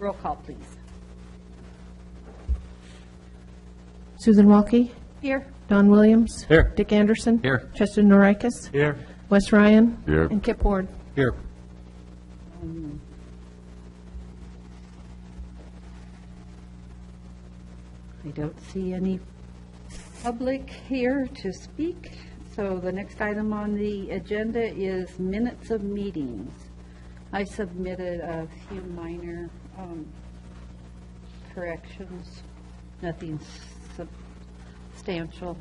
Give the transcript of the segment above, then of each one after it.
Roll call, please. Susan Walke, Here. Don Williams. Here. Dick Anderson. Here. Chester Norikis. Here. Wes Ryan. Here. And Kip Ward. Here. I don't see any public here to speak, so the next item on the agenda is minutes of meetings. I submitted a few minor corrections, nothing substantial.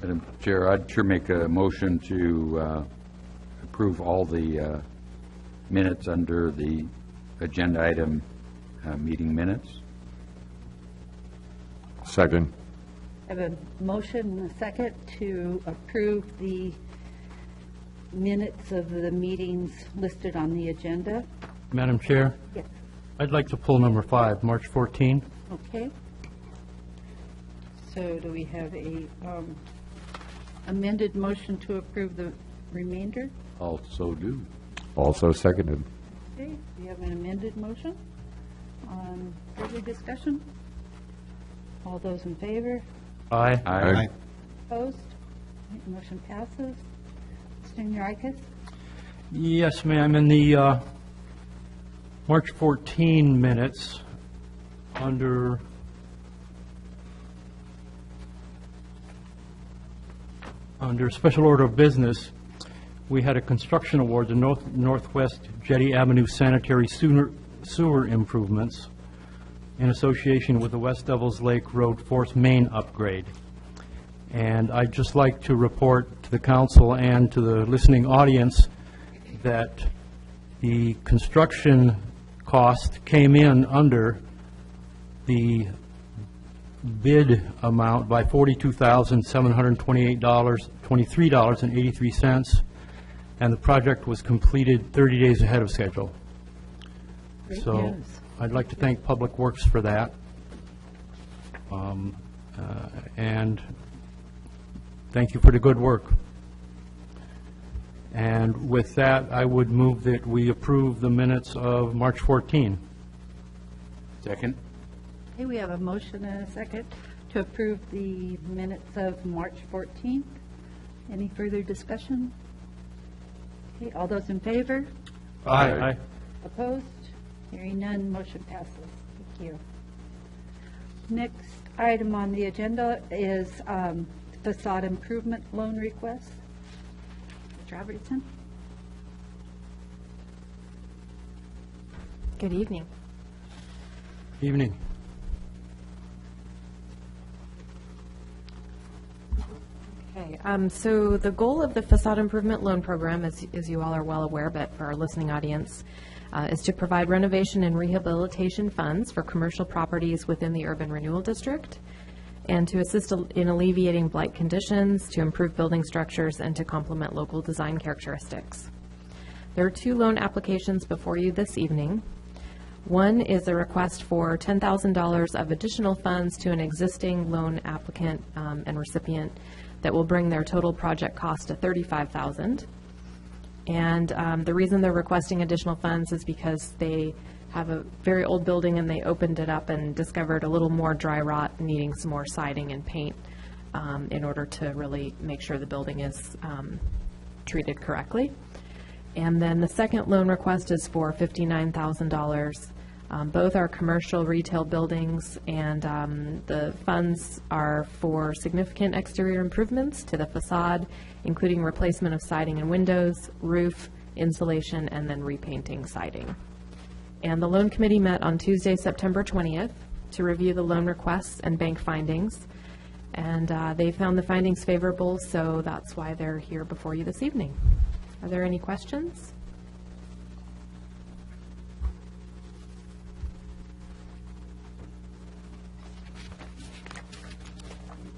Madam Chair, I'd sure make a motion to approve all the minutes under the agenda item meeting minutes. Second. I have a motion and a second to approve the minutes of the meetings listed on the agenda. Madam Chair, Yes. I'd like to pull number 5, March 14. Okay. So do we have a amended motion to approve the remainder? Also do. Also seconded. Okay, we have an amended motion. Further discussion? All those in favor? Aye. Aye. Opposed? Motion passes. Mr. Norikis? Yes, ma'am. In the March 14 minutes, under special order of business, we had a construction award, the Northwest Jetty Avenue sanitary sewer improvements in association with the West Devils Lake Road Fourth Main upgrade. And I'd just like to report to the council and to the listening audience that the construction cost came in under the bid amount by $42,723.83, and the project was completed 30 days ahead of schedule. Great So news. I'd like to thank Public Works for that. And thank you for the good work. And with that, I would move that we approve the minutes of March 14. Second. Okay, we have a motion and a second to approve the minutes of March 14th. Any further discussion? Okay, all those in favor? Aye. Opposed? Hearing none, motion passes. Thank you. Next item on the agenda is facade improvement loan request. Mr. Robertson? Good evening. Evening. Okay, so the goal of the facade improvement loan program, as you all are well aware, but for our listening audience, is to provide renovation and rehabilitation funds for commercial properties within the urban renewal district, and to assist in alleviating blight conditions, to improve building structures, and to complement local design characteristics. There are 2 loan applications before you this evening. One is a request for $10,000 of additional funds to an existing loan applicant and recipient that will bring their total project cost to $35,000. And the reason they're requesting additional funds is because they have a very old building and they opened it up and discovered a little more dry rot, needing some more siding and paint in order to really make sure the building is treated correctly. And then the second loan request is for $59,000. Both are commercial retail buildings, and the funds are for significant exterior improvements to the facade, including replacement of siding and windows, roof, insulation, and then repainting siding. And the loan committee met on Tuesday, September 20th to review the loan requests and bank findings. And they found the findings favorable, so that's why they're here before you this evening. Are there any questions?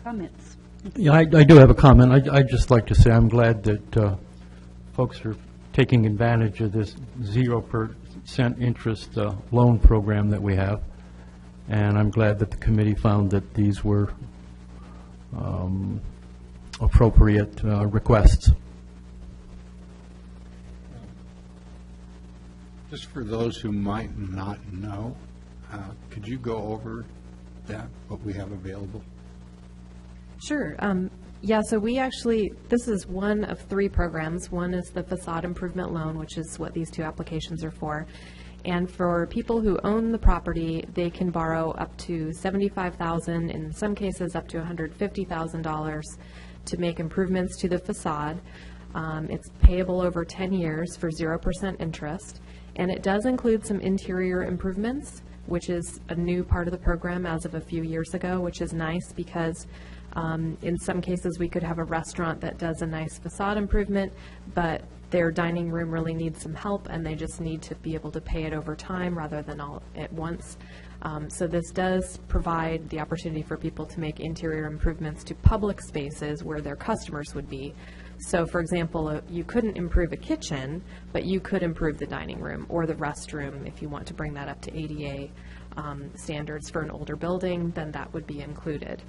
Comments? Yeah, I do have a comment. I'd just like to say I'm glad that folks are taking advantage of this 0% interest loan program that we have. And I'm glad that the committee found that these were appropriate requests. Just for those who might not know, could you go over that, what we have available? Sure. Yeah, so we actually, this is one of 3 programs. One is the facade improvement loan, which is what these 2 applications are for. And for people who own the property, they can borrow up to $75,000, in some cases up to $150,000 to make improvements to the facade. It's payable over 10 years for 0% interest. And it does include some interior improvements, which is a new part of the program as of a few years ago, which is nice because in some cases we could have a restaurant that does a nice facade improvement, but their dining room really needs some help and they just need to be able to pay it over time rather than all at once. So this does provide the opportunity for people to make interior improvements to public spaces where their customers would be. So, for example, you couldn't improve a kitchen, but you could improve the dining room or the restroom if you want to bring that up to ADA standards for an older building, then that would be included.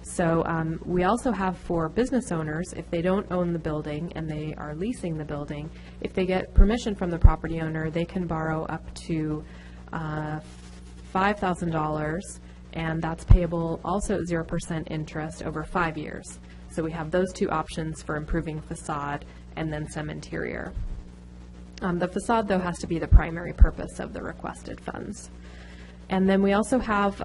So we also have for business owners, if they don't own the building and they are leasing the building, if they get permission from the property owner, they can borrow up to $5,000, and that's payable also at 0% interest over 5 years. So we have those 2 options for improving facade and then some interior. The facade, though, has to be the primary purpose of the requested funds. And then we also have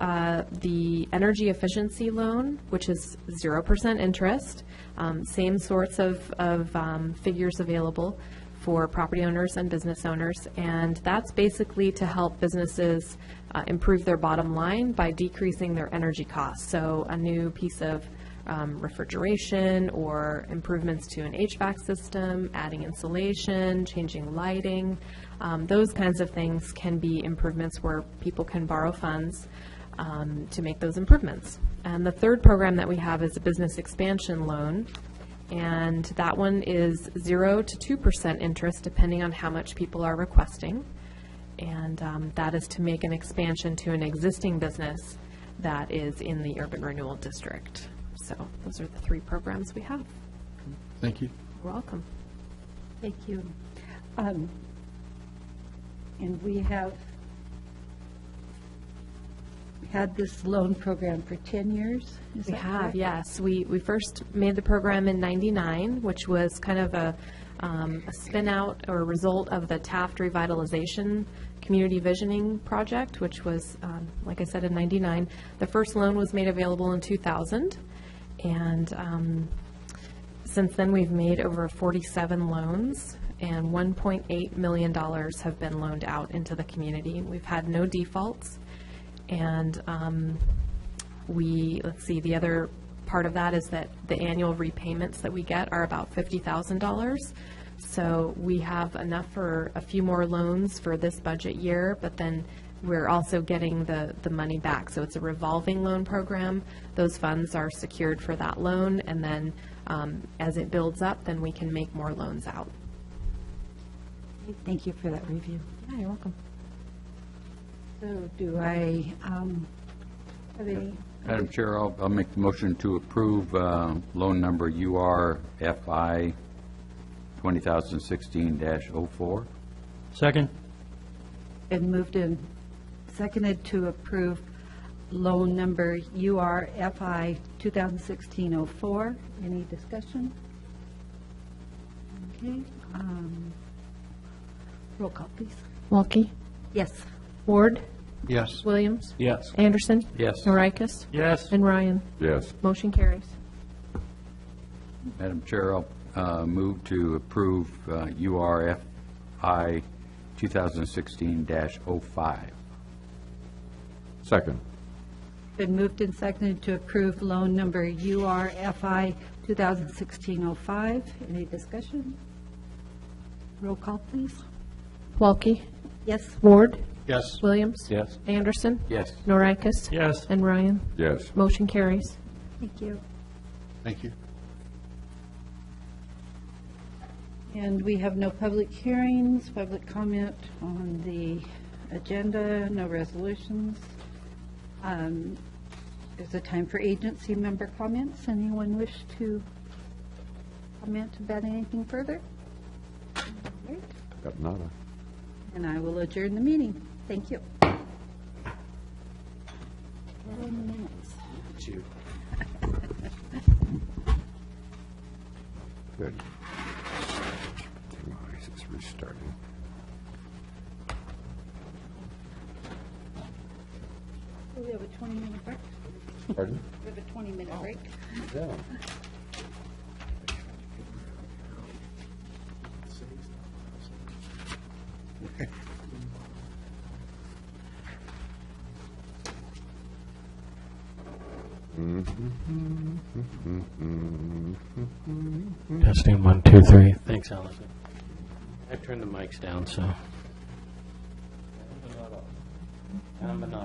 the energy efficiency loan, which is 0% interest, same sorts of figures available for property owners and business owners. And that's basically to help businesses improve their bottom line by decreasing their energy costs. So a new piece of refrigeration or improvements to an HVAC system, adding insulation, changing lighting, those kinds of things can be improvements where people can borrow funds to make those improvements. And the third program that we have is a business expansion loan, and that one is 0 to 2% interest depending on how much people are requesting. And that is to make an expansion to an existing business that is in the urban renewal district. So those are the 3 programs we have. Thank you. You're welcome. Thank you. And we have had this loan program for 10 years? Is We that have, correct? yes. We first made the program in '99, which was kind of a spin out or a result of the Taft Revitalization Community Visioning Project, which was, like I said, in '99. The first loan was made available in 2000, and since then we've made over 47 loans, and $1.8 million have been loaned out into the community. We've had no defaults, and let's see, the other part of that is that the annual repayments that we get are about $50,000. So we have enough for a few more loans for this budget year, but then we're also getting the money back. So it's a revolving loan program. Those funds are secured for that loan, and then as it builds up, then we can make more loans out. Thank you for that review. Yeah, you're welcome. So do I have any? Madam Chair, I'll make the motion to approve loan number URFI 2016-04. Second? Been moved and seconded to approve loan number URFI 2016-04. Any discussion? Okay. Roll call, please. Walke? Yes. Ward? Yes. Williams? Yes. Anderson? Yes. Norikis? Yes. And Ryan? Yes. Motion carries. Madam Chair, I'll move to approve URFI 2016-05. Second. Been moved and seconded to approve loan number URFI 2016-05. Any discussion? Roll call, please. Walke? Yes. Ward? Yes. Williams? Yes. Anderson? Yes. Norikis? Yes. And Ryan? Yes. Motion carries. Thank you. Thank you. And we have no public hearings, public comment on the agenda, no resolutions. There's a time for agency member comments. Anyone wish to comment about anything further? All right. Got nada. And I will adjourn the meeting. Thank you. Good. Device is restarting. We have a 20-minute break. Pardon? We have a 20-minute break. Yeah. Testing 1, 2, 3. Thanks, Allison. I turned the mics down, so.